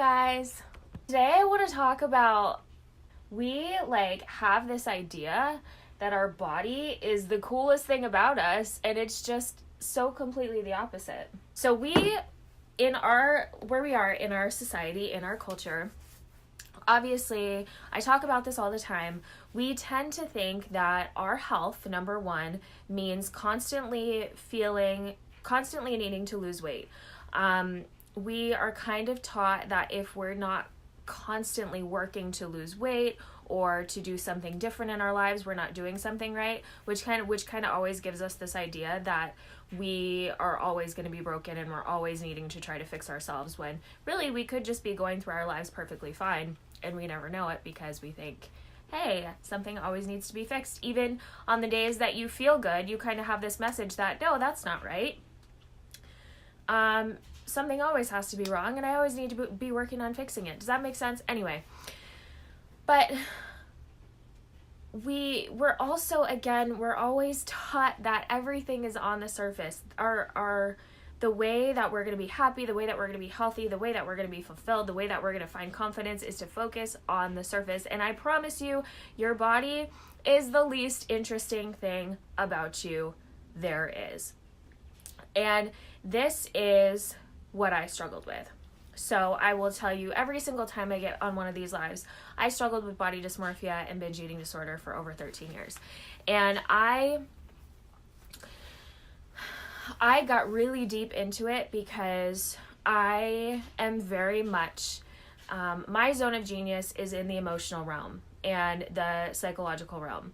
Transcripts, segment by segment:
Guys, today I want to talk about we have this idea that our body is the coolest thing about us, and it's just so completely the opposite. So we in our where we are in our society, in our culture, obviously, I talk about this all the time. We tend to think that our health, number one, means constantly needing to lose weight. We are kind of taught that if we're not constantly working to lose weight or to do something different in our lives, we're not doing something right, which kind of always gives us this idea that we are always going to be broken and we're always needing to try to fix ourselves, when really we could just be going through our lives perfectly fine and we never know it because we think, hey, something always needs to be fixed. Even on the days that you feel good, you kind of have this message that, no, that's not right. Something always has to be wrong and I always need to be working on fixing it. Does that make sense? Anyway, but we're also, again, we're always taught that everything is on the surface. The way that we're going to be happy, the way that we're going to be healthy, the way that we're going to be fulfilled, the way that we're going to find confidence is to focus on the surface. And I promise you, your body is the least interesting thing about you there is. And this is what I struggled with. So I will tell you, every single time I get on one of these lives, I struggled with body dysmorphia and binge eating disorder for over 13 years. And I got really deep into it because I am very much, my zone of genius is in the emotional realm and the psychological realm.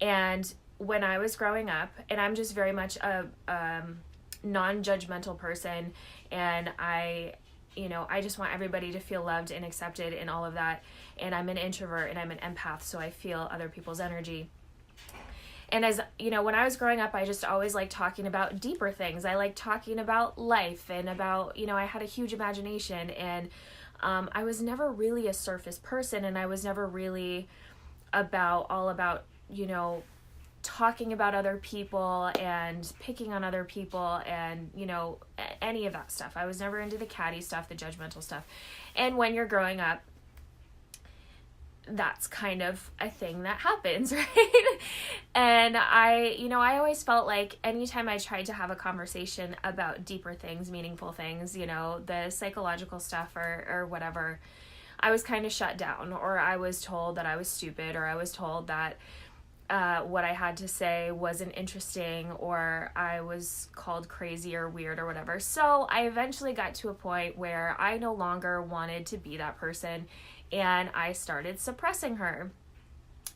And when I was growing up, and I'm just very much a non-judgmental person, and I just want everybody to feel loved and accepted and all of that. And I'm an introvert and I'm an empath, so I feel other people's energy. And as you know, when I was growing up, I just always liked talking about deeper things. I liked talking about life and about, I had a huge imagination, and I was never really a surface person, and I was never really all about, talking about other people and picking on other people and, any of that stuff. I was never into the catty stuff, the judgmental stuff. And when you're growing up, that's kind of a thing that happens, right? And I always felt like anytime I tried to have a conversation about deeper things, meaningful things, the psychological stuff or whatever, I was kind of shut down, or I was told that I was stupid, or I was told that what I had to say wasn't interesting, or I was called crazy or weird or whatever. So I eventually got to a point where I no longer wanted to be that person, and I started suppressing her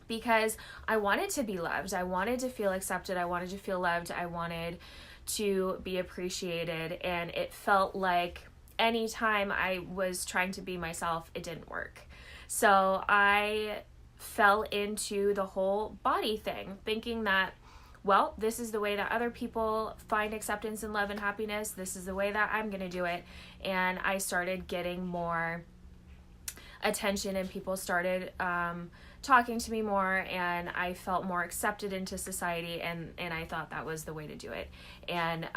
because I wanted to be loved. I wanted to feel accepted. I wanted to feel loved. I wanted to be appreciated, and it felt like anytime I was trying to be myself, it didn't work. So I fell into the whole body thing, thinking that, well, this is the way that other people find acceptance and love and happiness. This is the way that I'm going to do it. And I started getting more attention, and people started talking to me more, and I felt more accepted into society, and I thought that was the way to do it. And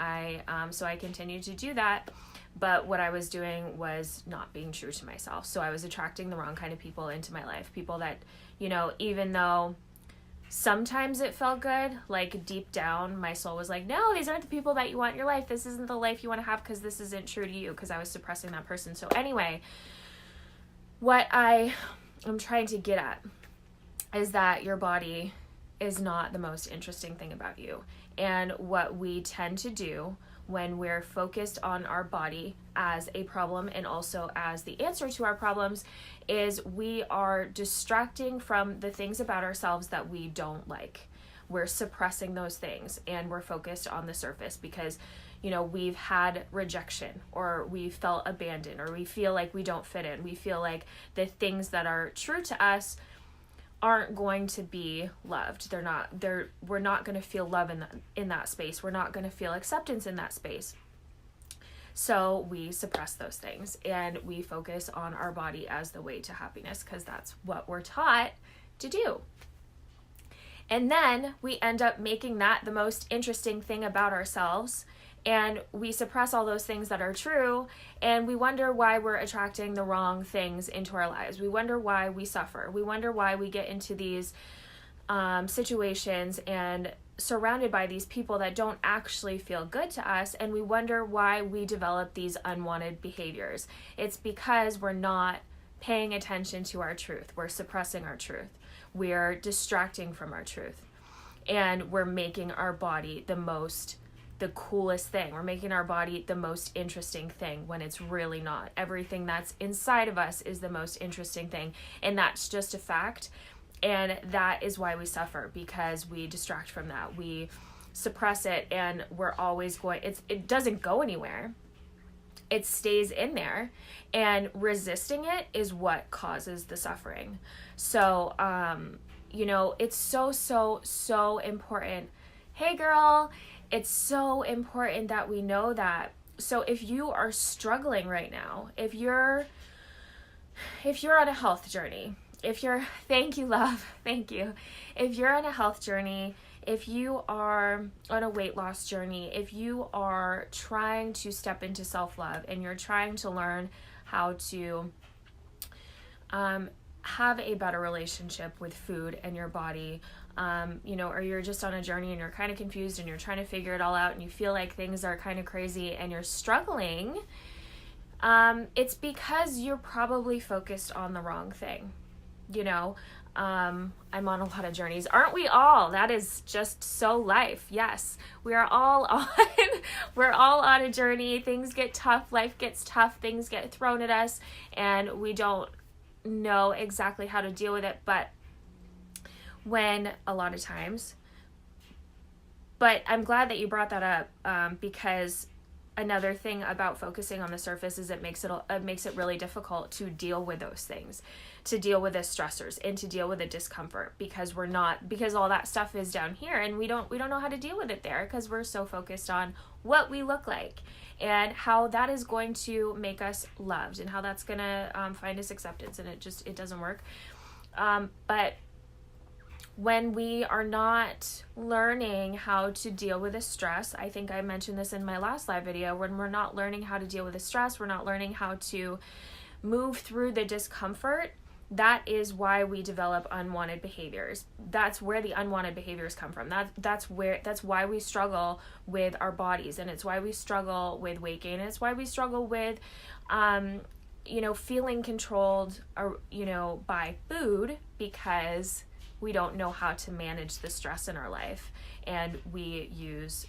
so I continued to do that. But what I was doing was not being true to myself. So I was attracting the wrong kind of people into my life. People that, even though sometimes it felt good, like deep down, my soul was like, no, these aren't the people that you want in your life. This isn't the life you want to have because this isn't true to you, because I was suppressing that person. So anyway, what I am trying to get at is that your body is not the most interesting thing about you. And what we tend to do when we're focused on our body as a problem and also as the answer to our problems is we are distracting from the things about ourselves that we don't like. We're suppressing those things, and we're focused on the surface because, we've had rejection, or we felt abandoned, or we feel like we don't fit in. We feel like the things that are true to us aren't going to be loved. We're not going to feel love in that space. We're not going to feel acceptance in that space. So we suppress those things, and we focus on our body as the way to happiness because that's what we're taught to do. And then we end up making that the most interesting thing about ourselves, And we suppress all those things that are true, and we wonder why we're attracting the wrong things into our lives. We wonder why we suffer. We wonder why we get into these situations and surrounded by these people that don't actually feel good to us, and we wonder why we develop these unwanted behaviors. It's because we're not paying attention to our truth. We're suppressing our truth. We're distracting from our truth. And we're making our body the coolest thing. We're making our body the most interesting thing when it's really not. Everything that's inside of us is the most interesting thing. And that's just a fact. And that is why we suffer, because we distract from that. We suppress it, and we're always it doesn't go anywhere. It stays in there, and resisting it is what causes the suffering. So, it's so important. Hey girl, it's so important that we know that. So if you are struggling right now, if you're on a health journey, thank you, love, thank you. If you're on a health journey, if you are on a weight loss journey, if you are trying to step into self-love and you're trying to learn how to have a better relationship with food and your body, or you're just on a journey and you're kind of confused and you're trying to figure it all out and you feel like things are kind of crazy and you're struggling, it's because you're probably focused on the wrong thing. I'm on a lot of journeys. Aren't we all? That is just so life. Yes, we're all on a journey. Things get tough. Life gets tough. Things get thrown at us and we don't know exactly how to deal with it. But I'm glad that you brought that up, because another thing about focusing on the surface is it makes it really difficult to deal with those things, to deal with the stressors and to deal with the discomfort, because all that stuff is down here and we don't know how to deal with it there, because we're so focused on what we look like and how that is going to make us loved and how that's going to find us acceptance, and it doesn't work. But when we are not learning how to deal with the stress, I think I mentioned this in my last live video, when we're not learning how to deal with the stress, we're not learning how to move through the discomfort, that is why we develop unwanted behaviors. That's where the unwanted behaviors come from. That's why we struggle with our bodies, and it's why we struggle with weight gain, and it's why we struggle with feeling controlled by food, because we don't know how to manage the stress in our life, and we use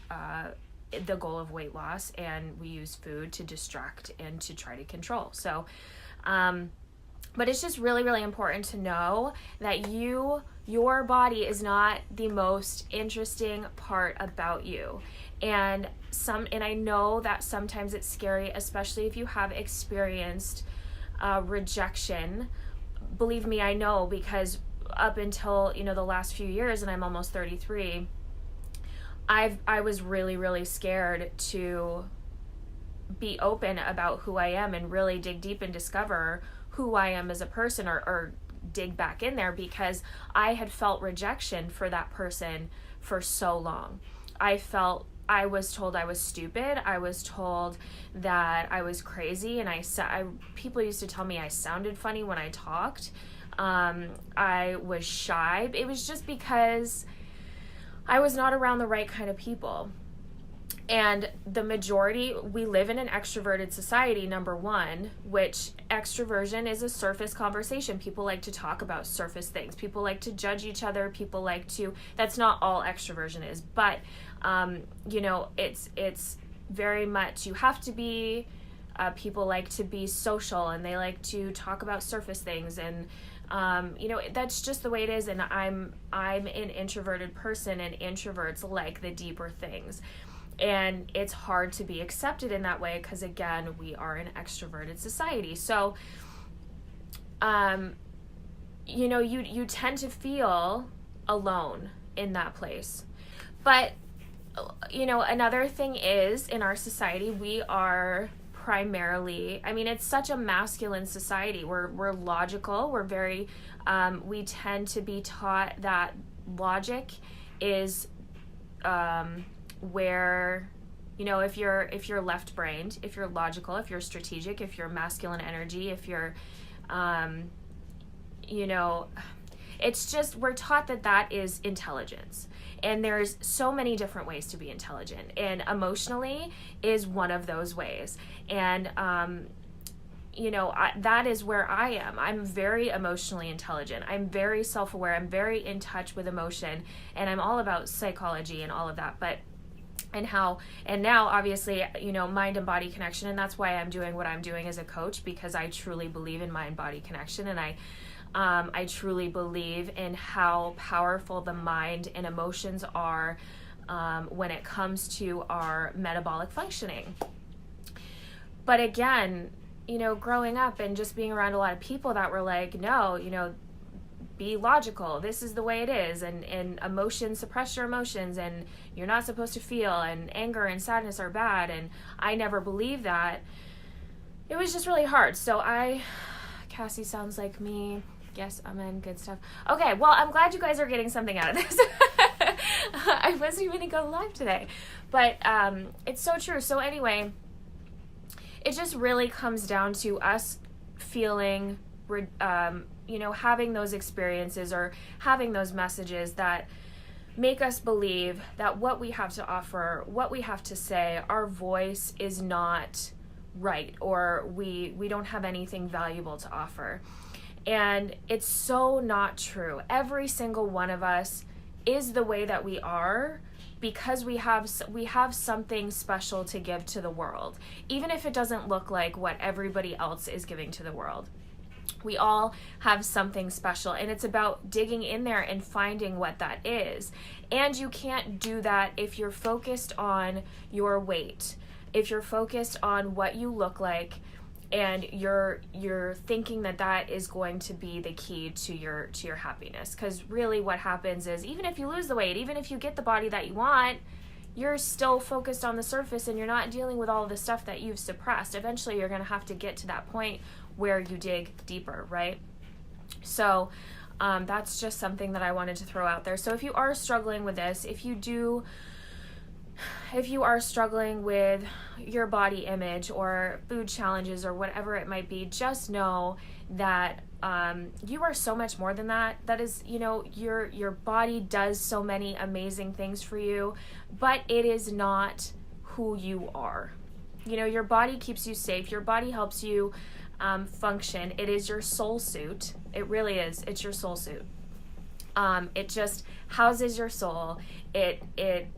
the goal of weight loss, and we use food to distract and to try to control. So, but it's just really, really important to know that your body is not the most interesting part about you. And I know that sometimes it's scary, especially if you have experienced rejection. Believe me, I know, because up until the last few years, and I'm almost 33, I was really, really scared to be open about who I am and really dig deep and discover who I am as a person, or dig back in there, because I had felt rejection for that person for so long. I was told I was stupid. I was told that I was crazy, and people used to tell me I sounded funny when I talked. I was shy. It was just because I was not around the right kind of people. And the majority, we live in an extroverted society, number one, which extroversion is a surface conversation. People like to talk about surface things. People like to judge each other. That's not all extroversion is, but, it's very much, you have to be, people like to be social, and they like to talk about surface things, and that's just the way it is. And I'm an introverted person, and introverts like the deeper things. And it's hard to be accepted in that way, because again, we are an extroverted society. So, you tend to feel alone in that place. But, another thing is, in our society, we are primarily, it's such a masculine society. We're logical. We're very, we tend to be taught that logic is, where You know, if you're left-brained, if you're logical, if you're strategic, if you're masculine energy, if you're, you know, it's just, we're taught that that is intelligence. And there's so many different ways to be intelligent. And emotionally is one of those ways. And, you know, that is where I am. I'm very emotionally intelligent. I'm very self-aware. I'm very in touch with emotion. And I'm all about psychology and all of that. And now obviously, you know, mind and body connection. And that's why I'm doing what I'm doing as a coach, because I truly believe in mind body connection. And I truly believe in how powerful the mind and emotions are when it comes to our metabolic functioning. But again, you know, growing up and just being around a lot of people that were like, no, you know, be logical. This is the way it is. And emotions, suppress your emotions, and you're not supposed to feel, and anger and sadness are bad. And I never believed that. It was just really hard. So Cassie sounds like me. Yes, amen, good stuff. Okay, well, I'm glad you guys are getting something out of this. I wasn't even going to go live today. But it's so true. So anyway, it just really comes down to us feeling, you know, having those experiences or having those messages that make us believe that what we have to offer, what we have to say, our voice is not right, or we don't have anything valuable to offer. And it's so not true. Every single one of us is the way that we are because we have something special to give to the world, even if it doesn't look like what everybody else is giving to the world. We all have something special, and it's about digging in there and finding what that is. And you can't do that if you're focused on your weight, if you're focused on what you look like, and you're thinking that that is going to be the key to your happiness. Because really what happens is, even if you lose the weight, even if you get the body that you want, you're still focused on the surface and you're not dealing with all the stuff that you've suppressed. Eventually you're going to have to get to that point where you dig deeper, right? So that's just something that I wanted to throw out there. So if you are struggling with this, if you are struggling with your body image or food challenges or whatever it might be, just know that you are so much more than that. That is, you know, your body does so many amazing things for you, but it is not who you are. You know, your body keeps you safe. Your body helps you function. It is your soul suit. It really is. It's your soul suit. It just houses your soul. It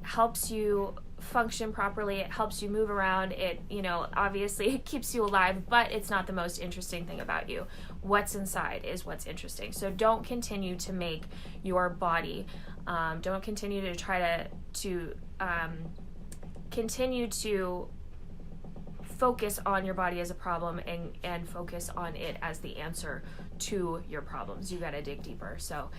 helps you function properly. It helps you move around. It, you know, obviously it keeps you alive, but it's not the most interesting thing about you. What's inside is what's interesting. So don't continue to make your body, don't continue to try to continue to focus on your body as a problem and focus on it as the answer to your problems. You got to dig deeper. So